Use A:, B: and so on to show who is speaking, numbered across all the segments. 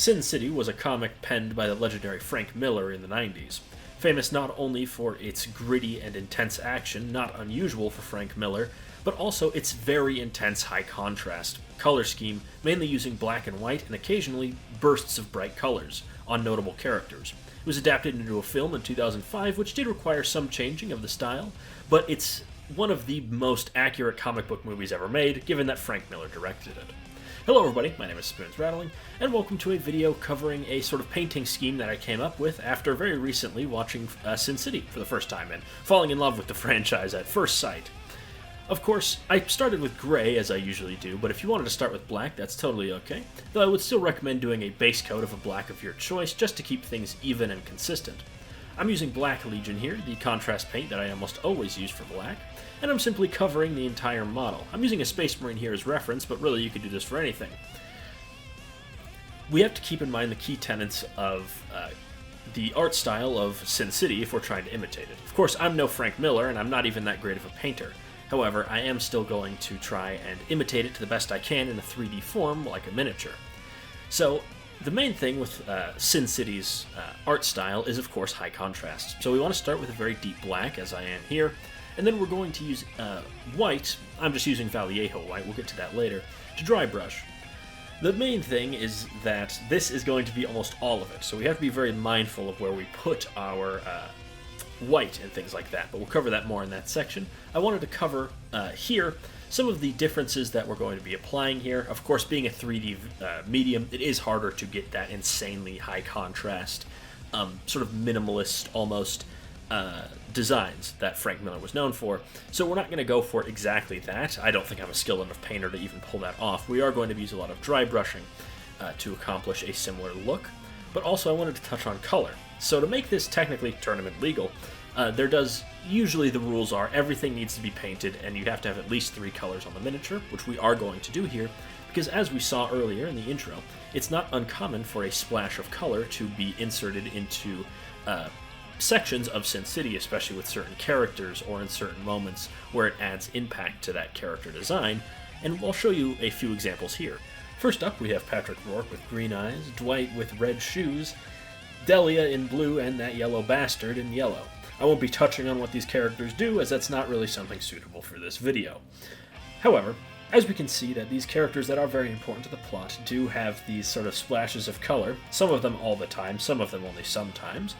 A: Sin City was a comic penned by the legendary Frank Miller in the 90s. Famous not only for its gritty and intense action, not unusual for Frank Miller, but also its very intense high contrast color scheme, mainly using black and white and occasionally bursts of bright colors on notable characters. It was adapted into a film in 2005, which did require some changing of the style, but it's one of the most accurate comic book movies ever made, given that Frank Miller directed it. Hello everybody, my name is Spoons Rattling, and welcome to a video covering a sort of painting scheme that I came up with after very recently watching Sin City for the first time and falling in love with the franchise at first sight. Of course, I started with gray, as I usually do, but if you wanted to start with black, that's totally okay, though I would still recommend doing a base coat of a black of your choice just to keep things even and consistent. I'm using Black Legion here, the contrast paint that I almost always use for black, and I'm simply covering the entire model. I'm using a Space Marine here as reference, but really you could do this for anything. We have to keep in mind the key tenets of the art style of Sin City if we're trying to imitate it. Of course, I'm no Frank Miller, and I'm not even that great of a painter. However, I am still going to try and imitate it to the best I can in a 3D form, like a miniature. So, the main thing with Sin City's art style is, of course, high contrast. So we want to start with a very deep black, as I am here, and then we're going to use white. I'm just using Vallejo white, we'll get to that later, to dry brush. The main thing is that this is going to be almost all of it, so we have to be very mindful of where we put our white and things like that, but we'll cover that more in that section. I wanted to cover here some of the differences that we're going to be applying here. Of course, being a 3D medium, it is harder to get that insanely high contrast, sort of minimalist almost designs that Frank Miller was known for. So we're not going to go for exactly that. I don't think I'm a skilled enough painter to even pull that off. We are going to use a lot of dry brushing to accomplish a similar look, but also I wanted to touch on color. So to make this technically tournament legal, usually the rules are everything needs to be painted and you have to have at least 3 colors on the miniature, which we are going to do here, because as we saw earlier in the intro, it's not uncommon for a splash of color to be inserted into sections of Sin City, especially with certain characters or in certain moments where it adds impact to that character design, and I'll show you a few examples here. First up, we have Patrick Rourke with green eyes, Dwight with red shoes, Delia in blue, and that yellow bastard in yellow. I won't be touching on what these characters do, as that's not really something suitable for this video. However, as we can see that these characters that are very important to the plot do have these sort of splashes of color, some of them all the time, some of them only sometimes.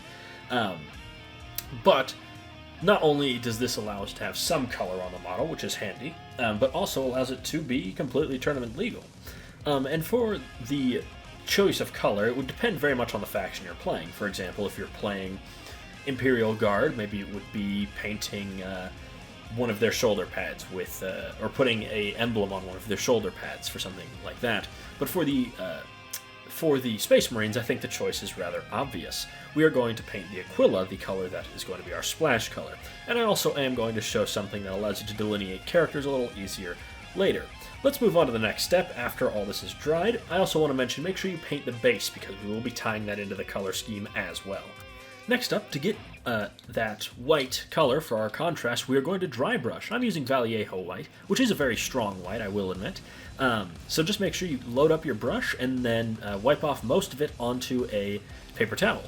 A: But not only does this allow us to have some color on the model, which is handy, but also allows it to be completely tournament legal. And for the choice of color, it would depend very much on the faction you're playing. For example, if you're playing Imperial Guard, maybe it would be painting one of their shoulder pads with, or putting a emblem on one of their shoulder pads for something like that. But for the Space Marines, I think the choice is rather obvious. We are going to paint the Aquila, the color that is going to be our splash color. And I also am going to show something that allows you to delineate characters a little easier later. Let's move on to the next step after all this is dried. I also want to mention, make sure you paint the base, because we will be tying that into the color scheme as well. Next up, to get that white color for our contrast, we are going to dry brush. I'm using Vallejo white, which is a very strong white, I will admit. So just make sure you load up your brush and then wipe off most of it onto a paper towel.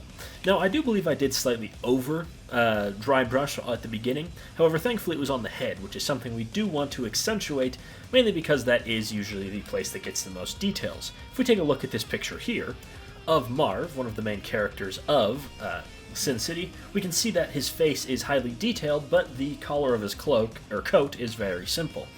A: Now, I do believe I did slightly over dry brush at the beginning. However, thankfully it was on the head, which is something we do want to accentuate, mainly because that is usually the place that gets the most details. If we take a look at this picture here of Marv, one of the main characters of Sin City, we can see that his face is highly detailed, but the collar of his cloak or coat is very simple.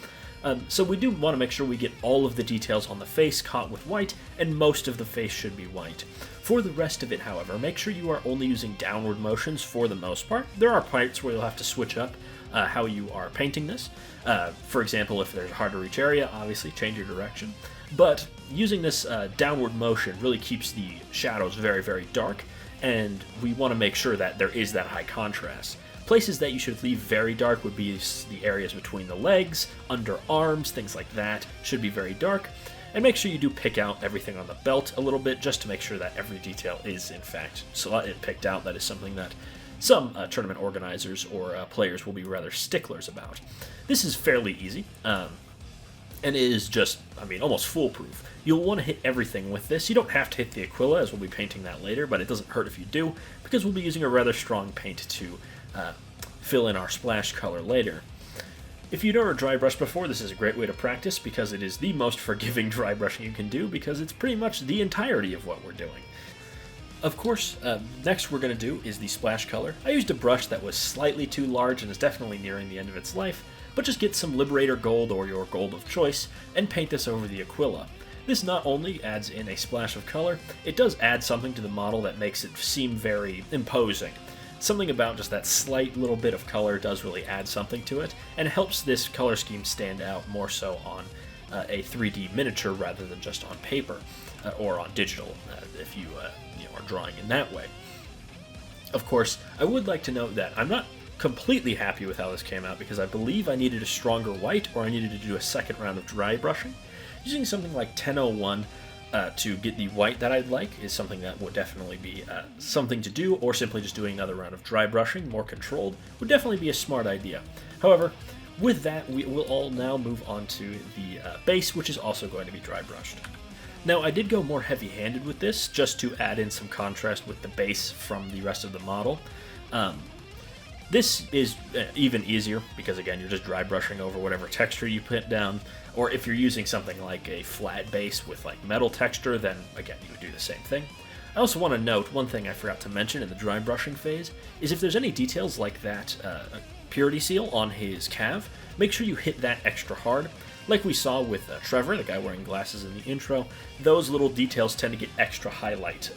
A: So we do want to make sure we get all of the details on the face caught with white, and most of the face should be white. For the rest of it, however, make sure you are only using downward motions for the most part. There are parts where you'll have to switch up how you are painting this. For example, if there's a hard to reach area, obviously change your direction. But using this downward motion really keeps the shadows very, very dark, and we want to make sure that there is that high contrast. Places that you should leave very dark would be the areas between the legs, under arms, things like that should be very dark. And make sure you do pick out everything on the belt a little bit, just to make sure that every detail is in fact picked out. That is something that some tournament organizers or players will be rather sticklers about. This is fairly easy. and it is just, I mean, almost foolproof. You'll want to hit everything with this. You don't have to hit the Aquila, as we'll be painting that later, but it doesn't hurt if you do, because we'll be using a rather strong paint to fill in our splash color later. If you've never dry brushed before, this is a great way to practice, because it is the most forgiving dry brushing you can do, because it's pretty much the entirety of what we're doing. Of course, next we're going to do is the splash color. I used a brush that was slightly too large and is definitely nearing the end of its life, but just get some Liberator Gold or your gold of choice and paint this over the Aquila. This not only adds in a splash of color, it does add something to the model that makes it seem very imposing. Something about just that slight little bit of color does really add something to it, and helps this color scheme stand out more so on a 3D miniature rather than just on paper or on digital if you are drawing in that way. Of course, I would like to note that I'm not completely happy with how this came out, because I believe I needed a stronger white, or I needed to do a second round of dry brushing. Using something like 1001 to get the white that I'd like is something that would definitely be something to do, or simply just doing another round of dry brushing, more controlled, would definitely be a smart idea. However, with that, we will all now move on to the base, which is also going to be dry brushed. Now, I did go more heavy-handed with this, just to add in some contrast with the base from the rest of the model. This is even easier, because again, you're just dry brushing over whatever texture you put down, or if you're using something like a flat base with like metal texture, then again, you would do the same thing. I also want to note, one thing I forgot to mention in the dry brushing phase, is if there's any details like that purity seal on his calf, make sure you hit that extra hard. Like we saw with Trevor, the guy wearing glasses in the intro, those little details tend to get extra highlight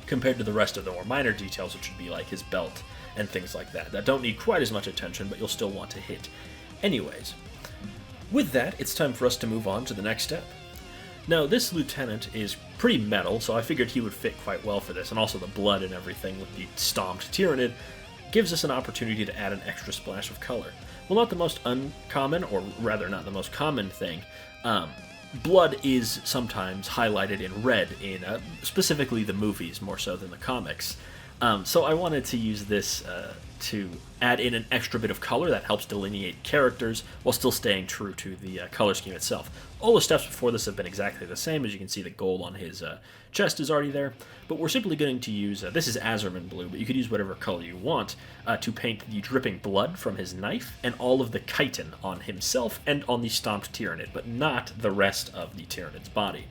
A: compared to the rest of the more minor details, which would be like his belt and things like that, that don't need quite as much attention, but you'll still want to hit anyways. With that, it's time for us to move on to the next step. Now, this lieutenant is pretty metal, so I figured he would fit quite well for this, and also the blood and everything with the stomped Tyranid gives us an opportunity to add an extra splash of color. Well, not the most uncommon, or rather not the most common thing. Blood is sometimes highlighted in red in specifically the movies more so than the comics. So I wanted to use this to add in an extra bit of color that helps delineate characters while still staying true to the color scheme itself. All the steps before this have been exactly the same. As you can see, the gold on his chest is already there, but we're simply going to use, this is Azerman blue, but you could use whatever color you want, to paint the dripping blood from his knife and all of the chitin on himself and on the stomped Tyranid, but not the rest of the Tyranid's body.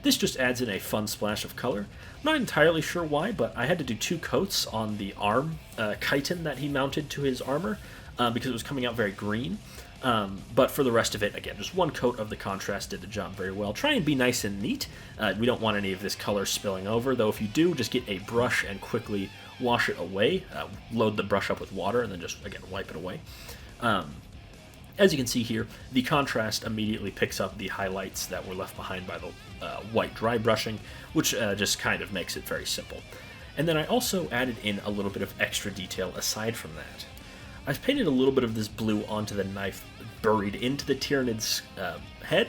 A: This just adds in a fun splash of color. I'm not entirely sure why, but I had to do 2 coats on the arm chitin that he mounted to his armor because it was coming out very green. But for the rest of it, again, just 1 coat of the contrast did the job very well. Try and be nice and neat. We don't want any of this color spilling over, though if you do, just get a brush and quickly wash it away. Load the brush up with water and then just, again, wipe it away. As you can see here, the contrast immediately picks up the highlights that were left behind by the white dry brushing, which just kind of makes it very simple. And then I also added in a little bit of extra detail aside from that. I've painted a little bit of this blue onto the knife buried into the Tyranid's head,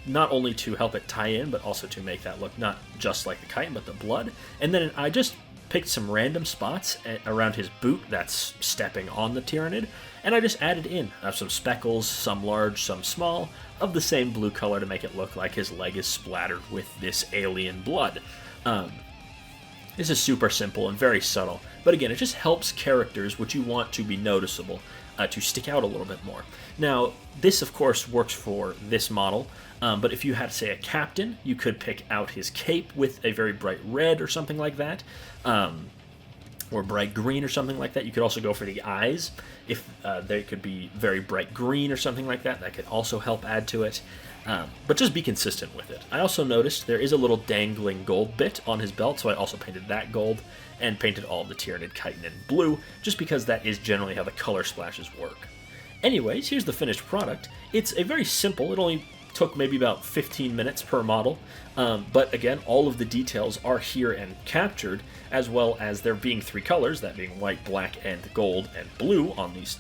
A: not only to help it tie in, but also to make that look not just like the chitin, but the blood. And then I just picked some random spots around his boot that's stepping on the Tyranid, and I just added in some speckles, some large, some small, of the same blue color to make it look like his leg is splattered with this alien blood. This is super simple and very subtle, but again, it just helps characters which you want to be noticeable to stick out a little bit more. Now, this of course works for this model, but if you had, say, a captain, you could pick out his cape with a very bright red or something like that, or bright green or something like that. You could also go for the eyes. If they could be very bright green or something like that, that could also help add to it. But just be consistent with it. I also noticed there is a little dangling gold bit on his belt, so I also painted that gold and painted all the Tyranid chitin in blue, just because that is generally how the color splashes work. Anyways, here's the finished product. It's a very simple, it only took maybe about 15 minutes per model, but again, all of the details are here and captured, as well as there being 3 colors, that being white, black, and gold, and blue on these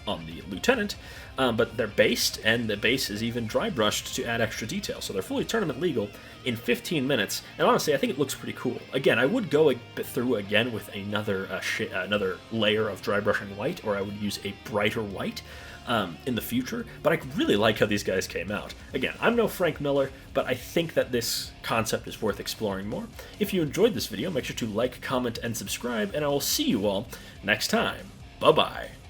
A: on the lieutenant, but they're based, and the base is even dry brushed to add extra detail, so they're fully tournament legal in 15 minutes, and honestly, I think it looks pretty cool. Again, I would go through again with another layer of dry brushing white, or I would use a brighter white, in the future, but I really like how these guys came out. Again, I'm no Frank Miller, but I think that this concept is worth exploring more. If you enjoyed this video, make sure to like, comment, and subscribe, and I will see you all next time. Bye-bye.